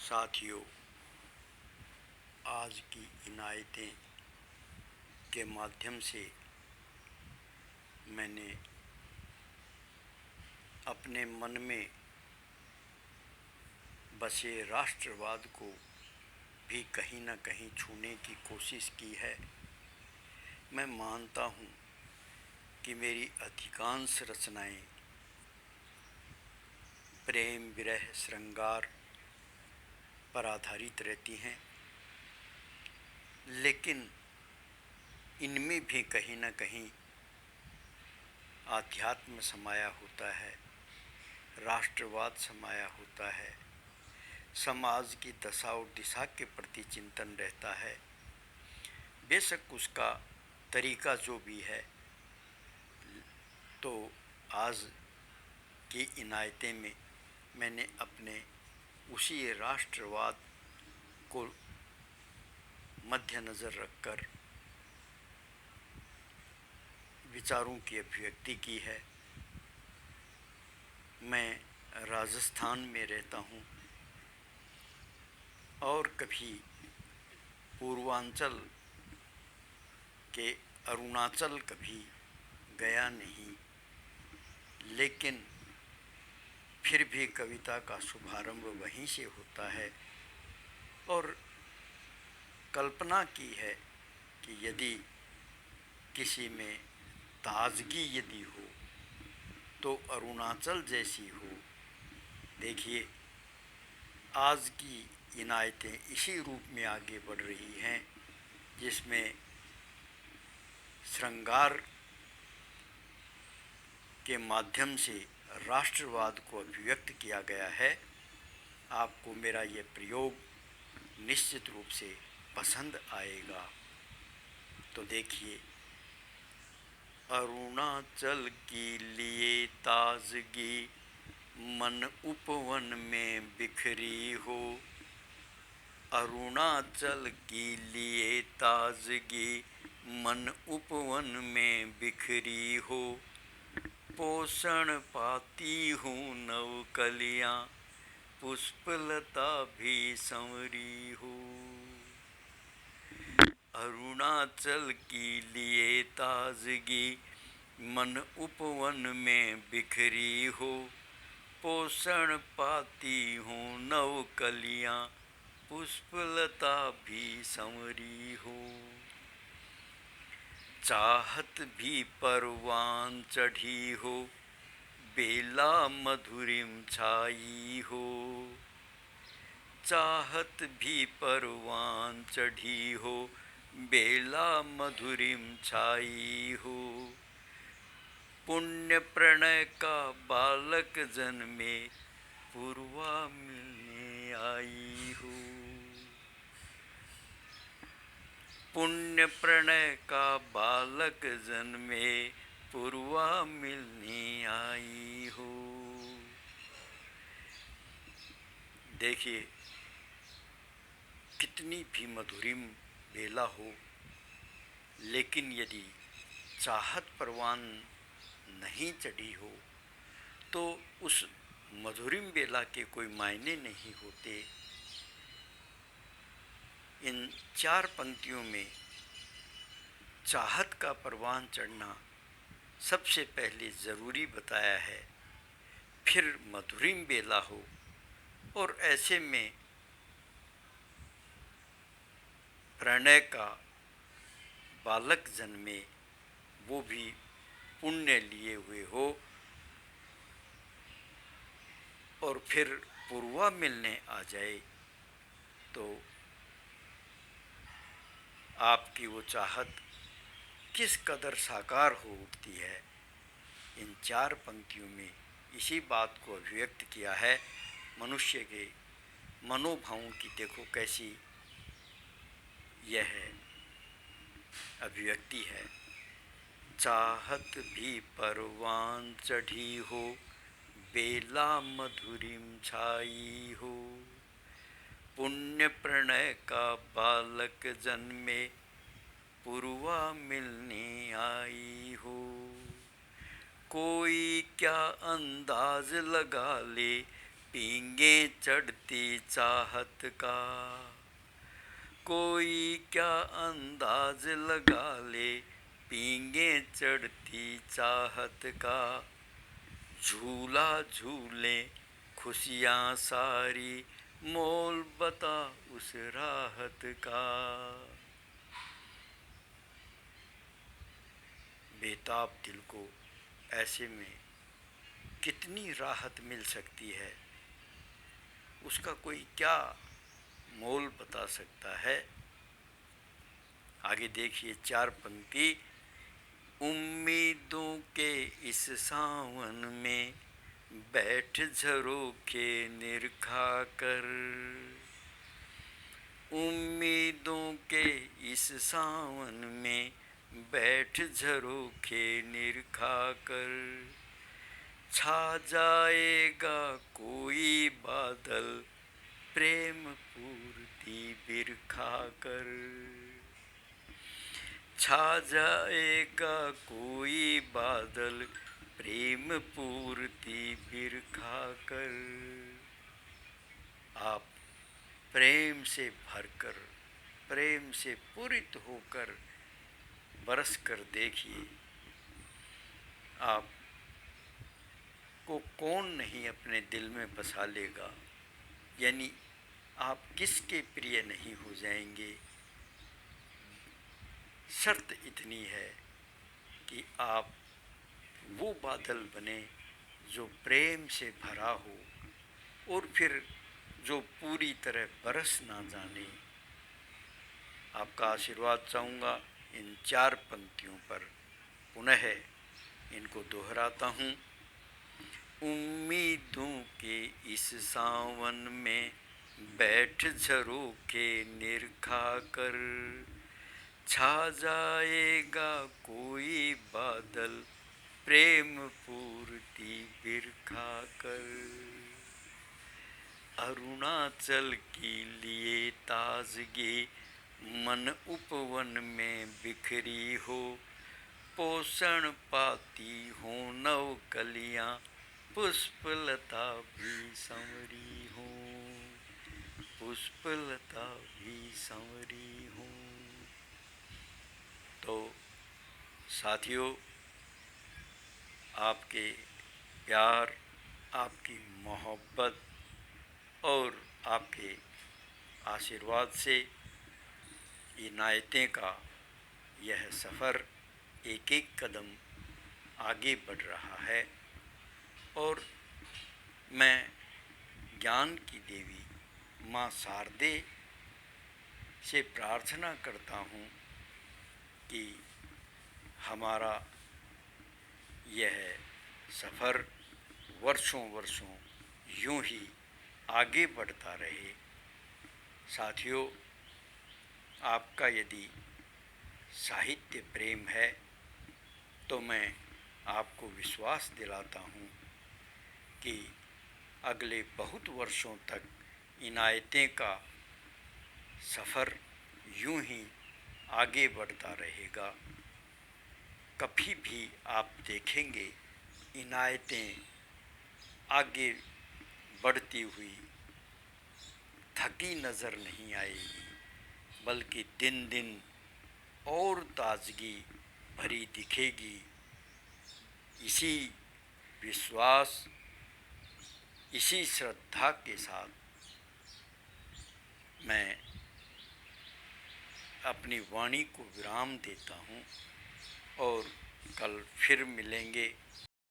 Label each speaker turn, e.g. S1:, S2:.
S1: साथियों, आज की इनायतें के माध्यम से मैंने अपने मन में बसे राष्ट्रवाद को भी कहीं न कहीं छूने की कोशिश की है। मैं मानता हूँ कि मेरी अधिकांश रचनाएं प्रेम, विरह, श्रृंगार पर आधारित रहती हैं, लेकिन इनमें भी कहीं न कहीं आध्यात्म समाया होता है, राष्ट्रवाद समाया होता है, समाज की दशा और दिशा के प्रति चिंतन रहता है। बेशक उसका तरीका जो भी है, तो आज की इनायतें में मैंने अपने उसी राष्ट्रवाद को मद्देनज़र रखकर विचारों की अभिव्यक्ति की है। मैं राजस्थान में रहता हूँ और कभी पूर्वांचल के अरुणाचल कभी गया नहीं, लेकिन फिर भी कविता का शुभारंभ वहीं से होता है और कल्पना की है कि यदि किसी में ताजगी यदि हो तो अरुणाचल जैसी हो। देखिए, आज की इनायतें इसी रूप में आगे बढ़ रही हैं, जिसमें श्रृंगार के माध्यम से राष्ट्रवाद को अभिव्यक्त किया गया है। आपको मेरा ये प्रयोग निश्चित रूप से पसंद आएगा। तो देखिए, अरुणाचल की लिए ताजगी मन उपवन में बिखरी हो। अरुणाचल की लिए ताजगी मन उपवन में बिखरी हो। पोषण पाती हूँ नवकलियाँ, पुष्पलता भी संवरी हो। अरुणाचल की लिए ताजगी मन उपवन में बिखरी हो। पोषण पाती हूँ नवकलियाँ, पुष्पलता भी संवरी हो। चाहत भी परवान चढ़ी हो, बेला मधुरिम छाई हो। चाहत भी परवान चढ़ी हो, बेला मधुरिम छाई हो। पुण्य प्रणय का बालक जन्मे, पूर्वा मिलने आई हो। पुण्य प्रणय का बालक जन्मे, पूर्वा मिलने आई हो। देखिए, कितनी भी मधुरिम बेला हो, लेकिन यदि चाहत परवान नहीं चढ़ी हो तो उस मधुरिम बेला के कोई मायने नहीं होते। इन चार पंक्तियों में चाहत का परवान चढ़ना सबसे पहले ज़रूरी बताया है, फिर मधुरिम बेला हो, और ऐसे में प्रणय का बालक जन्मे, वो भी पुण्य लिए हुए हो, और फिर पूर्वा मिलने आ जाए, तो आपकी वो चाहत किस कदर साकार हो उठती है। इन चार पंक्तियों में इसी बात को अभिव्यक्त किया है। मनुष्य के मनोभावों की देखो कैसी यह अभिव्यक्ति है। चाहत भी परवान चढ़ी हो, बेला मधुरिम छाई हो। पुण्य प्रणय का बालक जन्मे, पूर्वा मिलने आई हो। कोई क्या अंदाज लगा ले, पींगे चढ़ती चाहत का। कोई क्या अंदाज लगा ले, पींगे चढ़ती चाहत का। झूला झूले खुशियाँ सारी, मोल बता उस राहत का। बेताब दिल को ऐसे में कितनी राहत मिल सकती है, उसका कोई क्या मोल बता सकता है। आगे देखिए 4 पंक्ति। उम्मीदों के इस सावन में बैठ झरोखे निरखा कर। उम्मीदों के इस सावन में बैठ झरोखे निरखा कर। छा जाएगा कोई बादल, प्रेम पूर्ति बिरखा कर। छा जाएगा कोई बादल, प्रेम पूर्ति बिरखा कर। आप प्रेम से भरकर, प्रेम से पूरित होकर बरस कर देखिए। आप को कौन नहीं अपने दिल में बसा लेगा, यानी आप किसके प्रिय नहीं हो जाएंगे। शर्त इतनी है कि आप वो बादल बने जो प्रेम से भरा हो और फिर जो पूरी तरह बरस ना जाने। आपका आशीर्वाद चाहूँगा इन 4 पंक्तियों पर। पुनः इनको दोहराता हूँ। उम्मीदों के इस सावन में बैठ झरोखे निरखा कर। छा जाएगा कोई बादल, प्रेम पूर्ति बिरखा कर। अरुणाचल की लिए ताजगी मन उपवन में बिखरी हो। पोषण पाती हो नव कलियाँ, पुष्पलता भी संवरी हो। पुष्पलता भी संवरी हो। तो साथियों, आपके प्यार, आपकी मोहब्बत और आपके आशीर्वाद से इनायतें का यह सफ़र एक एक कदम आगे बढ़ रहा है। और मैं ज्ञान की देवी माँ शारदे से प्रार्थना करता हूँ कि हमारा यह सफ़र वर्षों वर्षों यूं ही आगे बढ़ता रहे। साथियों, आपका यदि साहित्य प्रेम है तो मैं आपको विश्वास दिलाता हूँ कि अगले बहुत वर्षों तक इनायतें का सफ़र यूं ही आगे बढ़ता रहेगा। कभी भी आप देखेंगे इनायतें आगे बढ़ती हुई थकी नज़र नहीं आएगी, बल्कि दिन दिन और ताजगी भरी दिखेगी। इसी विश्वास, इसी श्रद्धा के साथ मैं अपनी वाणी को विराम देता हूँ और कल फिर मिलेंगे।